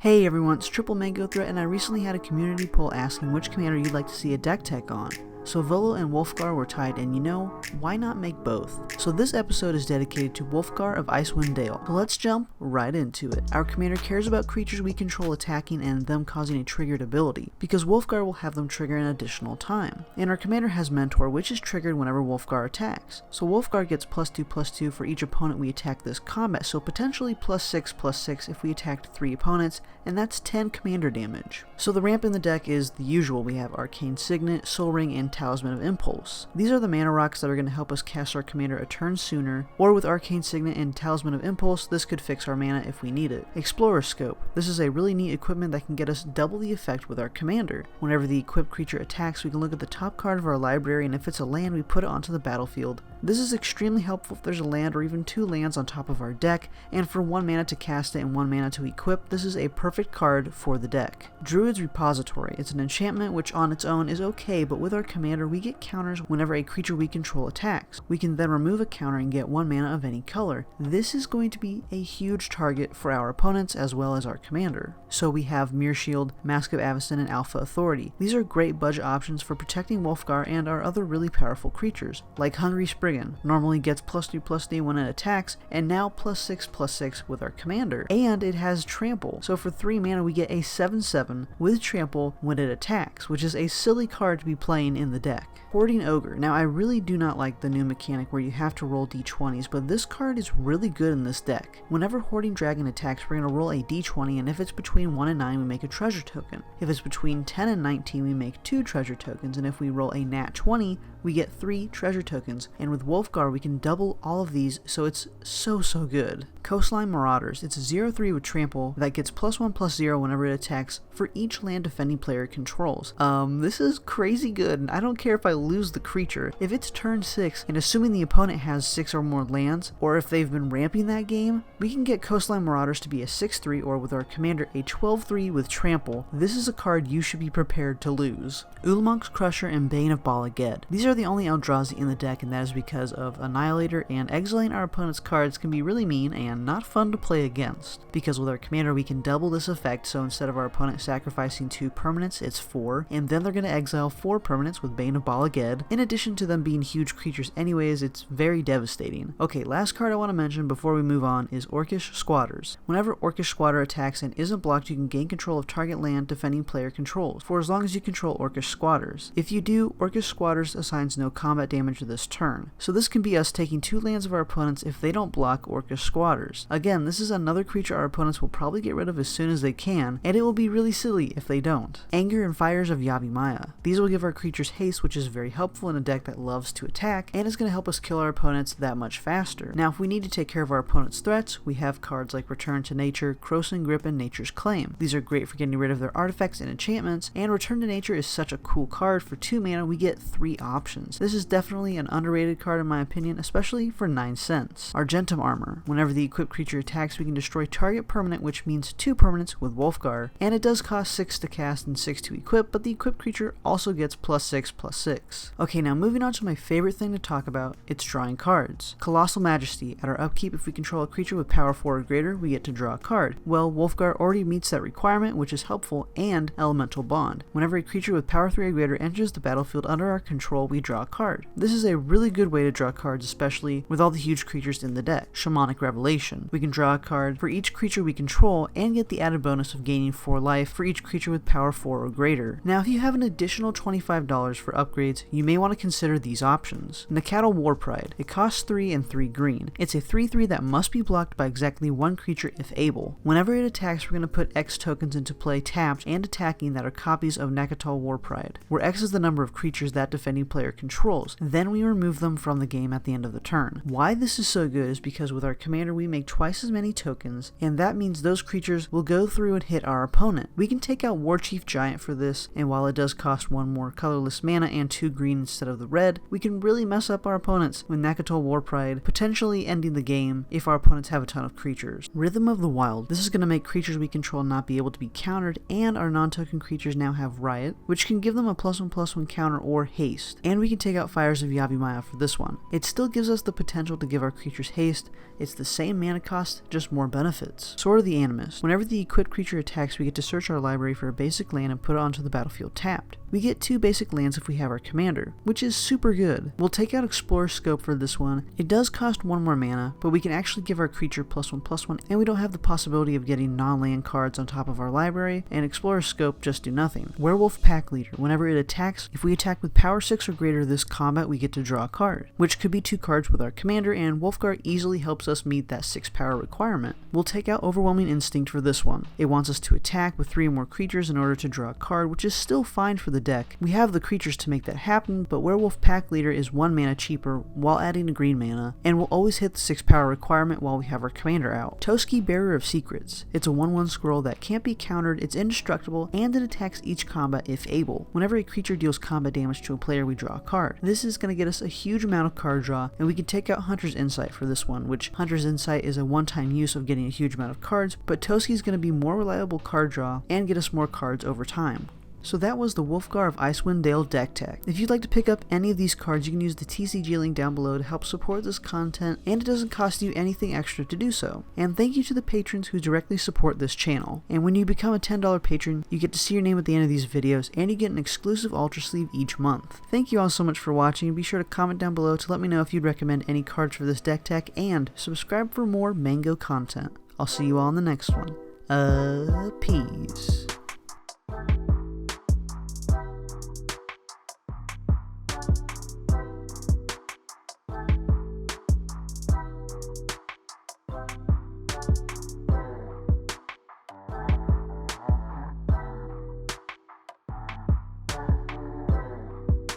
Hey everyone, it's Triple Mango Threat, and I recently had a community poll asking which commander you'd like to see a deck tech on. So Volo and Wulfgar were tied, and you know, why not make both? So this episode is dedicated to Wulfgar of Icewind Dale. So let's jump right into it. Our commander cares about creatures we control attacking and them causing a triggered ability, because Wulfgar will have them trigger an additional time. And our commander has Mentor, which is triggered whenever Wulfgar attacks. So Wulfgar gets +2/+2 for each opponent we attack this combat, so potentially +6/+6 if we attacked 3 opponents, and that's 10 commander damage. So the ramp in the deck is the usual. We have Arcane Signet, Soul Ring, and Talisman of Impulse. These are the mana rocks that are going to help us cast our commander a turn sooner, or with Arcane Signet and Talisman of Impulse, this could fix our mana if we need it. Explorer Scope. This is a really neat equipment that can get us double the effect with our commander. Whenever the equipped creature attacks, we can look at the top card of our library, and if it's a land, we put it onto the battlefield. This is extremely helpful if there's a land or even 2 lands on top of our deck, and for 1 mana to cast it and 1 mana to equip, this is a perfect card for the deck. Druid's Repository. It's an enchantment which on its own is okay, but with our commander we get counters whenever a creature we control attacks. We can then remove a counter and get 1 mana of any color. This is going to be a huge target for our opponents as well as our commander. So we have Mirror Shield, Mask of Avacyn, and Alpha Authority. These are great budget options for protecting Wulfgar and our other really powerful creatures, like Hungry Spriggan. Normally gets +2/+3 when it attacks, and now +6/+6 with our commander. And it has Trample, so for 3 mana we get a 7/7 with Trample when it attacks, which is a silly card to be playing in the deck. Hoarding Ogre. Now I really do not like the new mechanic where you have to roll d20s, but this card is really good in this deck. Whenever Hoarding Dragon attacks, we're going to roll a d20, and if it's between 1 and 9 we make a treasure token. If it's between 10 and 19 we make 2 treasure tokens, and if we roll a nat 20 we get 3 treasure tokens, and with Wulfgar we can double all of these, so it's so good. Coastline Marauders. It's a 0/3 with Trample that gets +1/+0 whenever it attacks for each land defending player controls. This is crazy good, and I don't care if I lose the creature. If it's turn 6, and assuming the opponent has 6 or more lands, or if they've been ramping that game, we can get Coastline Marauders to be a 6/3, or with our commander a 12/3 with Trample. This is a card you should be prepared to lose. Ulamog's Crusher and Bane of Bala Ged. These are the only Eldrazi in the deck, and that is because of Annihilator, and exiling our opponent's cards can be really mean and not fun to play against. Because with our commander we can double this effect, so instead of our opponent sacrificing 2 permanents, it's 4, and then they're going to exile 4 permanents with Bane of Bala Ged. In addition to them being huge creatures anyways, it's very devastating. Okay, last card I want to mention before we move on is Orcish Squatters. Whenever Orcish Squatter attacks and isn't blocked, you can gain control of target land defending player controls, for as long as you control Orcish Squatters. If you do, Orcish Squatters assigns no combat damage this turn. So this can be us taking 2 lands of our opponents if they don't block Orcish Squatters. Again, this is another creature our opponents will probably get rid of as soon as they can, and it will be really silly if they don't. Anger and Fires of Yavimaya. These will give our creatures haste, which is very helpful in a deck that loves to attack, and is going to help us kill our opponents that much faster. Now if we need to take care of our opponent's threats, we have cards like Return to Nature, Croson Grip, and Nature's Claim. These are great for getting rid of their artifacts and enchantments, and Return to Nature is such a cool card. For 2 mana we get 3 options. This is definitely an underrated card in my opinion, especially for 9 cents. Argentum Armor. Whenever the equipped creature attacks, we can destroy target permanent, which means 2 permanents with Wulfgar, and it does cost 6 to cast and 6 to equip, but the equipped creature also gets +6/+6. Okay, now moving on to my favorite thing to talk about, it's drawing cards. Colossal Majesty. At our upkeep, if we control a creature with power 4 or greater, we get to draw a card. Well, Wulfgar already meets that requirement, which is helpful, and Elemental Bond. Whenever a creature with power 3 or greater enters the battlefield under our control, we draw a card. This is a really good way to draw cards, especially with all the huge creatures in the deck. Shamanic Revelation. We can draw a card for each creature we control and get the added bonus of gaining 4 life for each creature with power 4 or greater. Now if you have an additional $25 for upgrades, you may want to consider these options. Nakato Warpride. It costs 3 and 3 green. It's a 3/3 that must be blocked by exactly 1 creature if able. Whenever it attacks, we're going to put X tokens into play tapped and attacking that are copies of Nakato Warpride, where X is the number of creatures that defending player controls. Then we remove them from the game at the end of the turn. Why this is so good is because with our commander we make twice as many tokens, and that means those creatures will go through and hit our opponent. We can take out Warchief Giant for this, and while it does cost 1 more colorless mana and 2 green instead of the red, we can really mess up our opponents with Nakato Warpride, potentially ending the game if our opponents have a ton of creatures. Rhythm of the Wild. This is going to make creatures we control not be able to be countered, and our non-token creatures now have Riot, which can give them a +1/+1 counter or haste. And we can take out Fires of Yavimaya for this one. It still gives us the potential to give our creatures haste. It's the same mana cost, just more benefits. Sword of the Animist. Whenever the equipped creature attacks, we get to search our library for a basic land and put it onto the battlefield tapped. We get 2 basic lands if we have our commander, which is super good. We'll take out Explorer Scope for this one. It does cost 1 more mana, but we can actually give our creature +1/+1, and we don't have the possibility of getting non-land cards on top of our library, and Explorer Scope just do nothing. Werewolf Pack Leader. Whenever it attacks, if we attack with power 6 or greater this combat, we get to draw a card, which could be 2 cards with our commander, and Wulfgar easily helps us meet that 6 power requirement. We'll take out Overwhelming Instinct for this one. It wants us to attack with 3 or more creatures in order to draw a card, which is still fine for the deck. We have the creatures to make that happen, but Werewolf Pack Leader is 1 mana cheaper while adding a green mana, and will always hit the 6 power requirement while we have our commander out. Toski, Bearer of Secrets. It's a 1/1 scroll that can't be countered, it's indestructible, and it attacks each combat if able. Whenever a creature deals combat damage to a player, we draw a card. This is going to get us a huge amount of card draw, and we can take out Hunter's Insight for this one, which Hunter's Insight is a one-time use of getting a huge amount of cards, but Toski is going to be more reliable card draw and get us more cards over time. So that was the Wulfgar of Icewind Dale deck tech. If you'd like to pick up any of these cards, you can use the TCG link down below to help support this content, and it doesn't cost you anything extra to do so. And thank you to the patrons who directly support this channel. And when you become a $10 patron, you get to see your name at the end of these videos, and you get an exclusive Ultra Sleeve each month. Thank you all so much for watching, and be sure to comment down below to let me know if you'd recommend any cards for this deck tech, and subscribe for more Mango content. I'll see you all in the next one. Peace.